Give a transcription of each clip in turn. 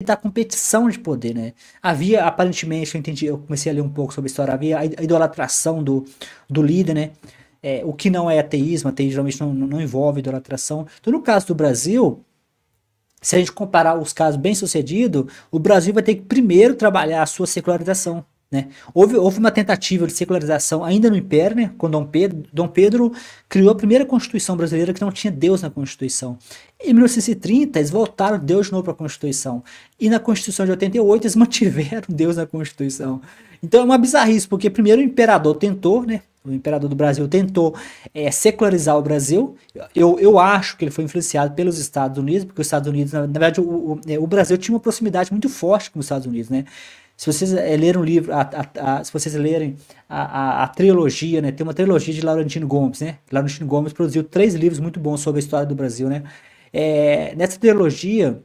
da competição de poder, né? Havia, aparentemente, eu entendi, eu comecei a ler um pouco sobre a história, havia a idolatração do líder, né? O que não é ateísmo, ateísmo geralmente não envolve idolatração. Então, no caso do Brasil, se a gente comparar os casos bem-sucedidos, o Brasil vai ter que primeiro trabalhar a sua secularização. Né? Houve uma tentativa de secularização ainda no Império, né? Com Dom Pedro. Dom Pedro criou a primeira Constituição brasileira que não tinha Deus na Constituição. Em 1930, eles voltaram Deus de novo para a Constituição. E na Constituição de 88, eles mantiveram Deus na Constituição. Então é uma bizarrice, porque primeiro o imperador tentou, né? O imperador do Brasil tentou secularizar o Brasil. Eu acho que ele foi influenciado pelos Estados Unidos, porque os Estados Unidos, na verdade, o Brasil tinha uma proximidade muito forte com os Estados Unidos, né? Se vocês lerem um livro, se vocês lerem a trilogia, né? Tem uma trilogia de Laurentino Gomes, né? Laurentino Gomes produziu 3 livros muito bons sobre a história do Brasil, né? Nessa trilogia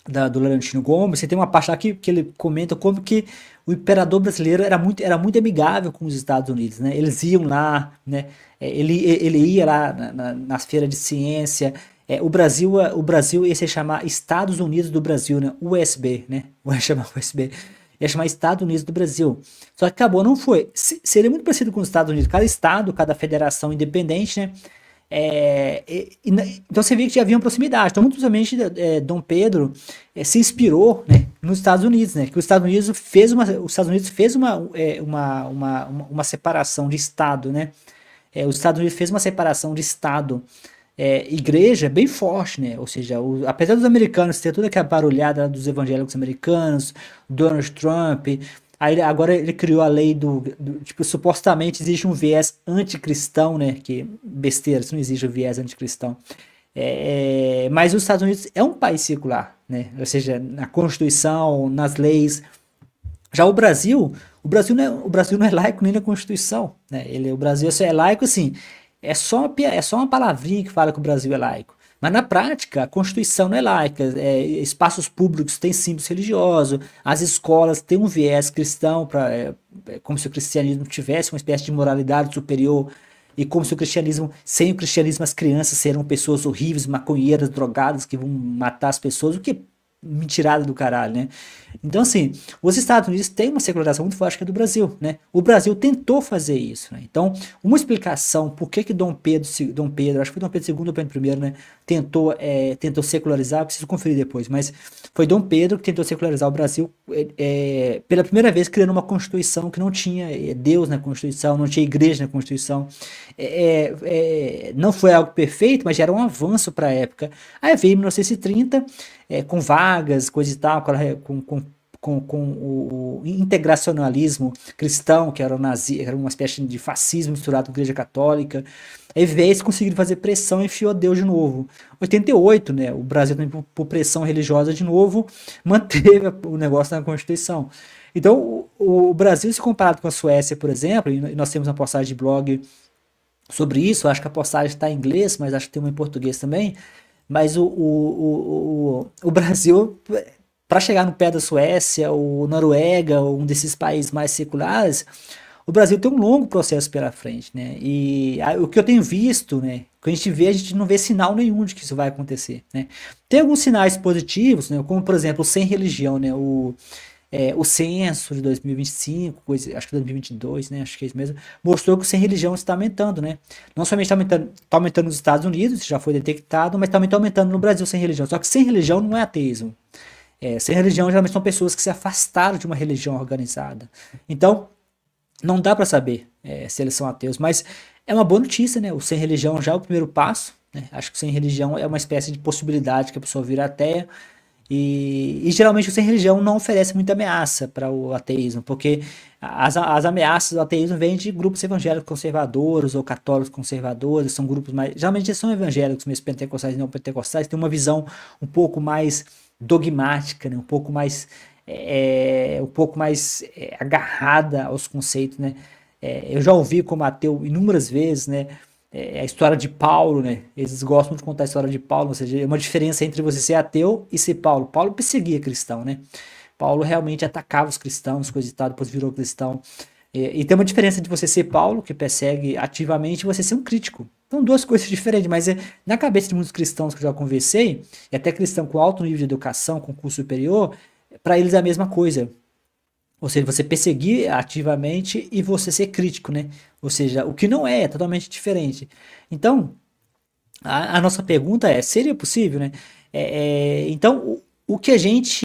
do Laurentino Gomes, você tem uma parte lá que ele comenta como que o imperador brasileiro era muito amigável com os Estados Unidos, né? Eles iam lá, né? Ele ia lá nas feiras de ciência. O Brasil ia se chamar Estados Unidos do Brasil, né? USB, né? Ia chamar USB. Ia chamar Estados Unidos do Brasil. Só que acabou, não foi. Seria muito parecido com os Estados Unidos. Cada estado, cada federação independente, né? Então você vê que já havia uma proximidade. Então, muito provavelmente, Dom Pedro se inspirou, né, nos Estados Unidos, né? Que os Estados Unidos fez uma separação de Estado, né? Os Estados Unidos fez uma separação de Estado, igreja bem forte, né? Ou seja, apesar dos americanos ter toda aquela barulhada dos evangélicos americanos, Donald Trump, aí agora ele criou a lei tipo, supostamente existe um viés anticristão, né? Que besteira, isso não existe o viés anticristão. Mas os Estados Unidos é um país secular, né? Ou seja, na Constituição, nas leis. Já o Brasil não é laico nem na Constituição, né? O Brasil só é laico assim, é só uma palavrinha que fala que o Brasil é laico. Mas na prática, a Constituição não é laica, espaços públicos têm símbolos religiosos, as escolas têm um viés cristão, como se o cristianismo tivesse uma espécie de moralidade superior, e como se sem o cristianismo, as crianças serão pessoas horríveis, maconheiras, drogadas, que vão matar as pessoas, o que é mentirada do caralho, né? Então, assim, os Estados Unidos têm uma secularização muito forte que é do Brasil, né? O Brasil tentou fazer isso, né? Então, uma explicação por que Dom Pedro, acho que foi Dom Pedro II ou Pedro I, né? Tentou secularizar, preciso conferir depois, mas foi Dom Pedro que tentou secularizar o Brasil pela primeira vez criando uma Constituição que não tinha Deus na Constituição, não tinha igreja na Constituição. Não foi algo perfeito, mas já era um avanço para a época. Aí veio em 1930, com vagas, coisa e tal, com o integracionalismo cristão, que era uma espécie de fascismo misturado com a Igreja Católica. Aí veio, eles conseguiram fazer pressão e enfiou Deus de novo. 88, né? O Brasil também, por pressão religiosa de novo, manteve o negócio na Constituição. Então, o Brasil, se comparado com a Suécia, por exemplo, e nós temos uma postagem de blog sobre isso, acho que a postagem está em inglês, mas acho que tem uma em português também. Mas o Brasil, para chegar no pé da Suécia, ou Noruega, ou um desses países mais seculares, o Brasil tem um longo processo pela frente, né? E o que eu tenho visto, né? O que a gente não vê sinal nenhum de que isso vai acontecer, né? Tem alguns sinais positivos, né? Como, por exemplo, o sem religião, né? O censo de 2025, acho que 2022, né? Acho que é isso mesmo, mostrou que o sem religião está aumentando, né? Não somente está aumentando nos Estados Unidos, já foi detectado, mas também está aumentando no Brasil sem religião. Só que sem religião não é ateísmo. Sem religião geralmente são pessoas que se afastaram de uma religião organizada. Então, não dá para saber se eles são ateus, mas é uma boa notícia, né? O sem religião já é o primeiro passo, né? Acho que o sem religião é uma espécie de possibilidade que a pessoa vira ateia. E geralmente o sem religião não oferece muita ameaça para o ateísmo, porque as ameaças do ateísmo vêm de grupos evangélicos conservadores ou católicos conservadores, são grupos mais. Geralmente eles são evangélicos, mesmo pentecostais e não pentecostais, têm uma visão um pouco mais dogmática, né? Um pouco mais agarrada aos conceitos, né? Eu já ouvi como ateu inúmeras vezes, né? A história de Paulo, né? Eles gostam de contar a história de Paulo, ou seja, é uma diferença entre você ser ateu e ser Paulo. Paulo perseguia cristão, né? Paulo realmente atacava os cristãos, coisa e tal, depois virou cristão. E tem uma diferença de você ser Paulo, que persegue ativamente, e você ser um crítico. São duas coisas diferentes, mas na cabeça de muitos cristãos que eu já conversei, e até cristão com alto nível de educação, com curso superior, para eles é a mesma coisa. Ou seja, você perseguir ativamente e você ser crítico, né? Ou seja, o que não é totalmente diferente. Então, a nossa pergunta é: seria possível, né? Então, o que a gente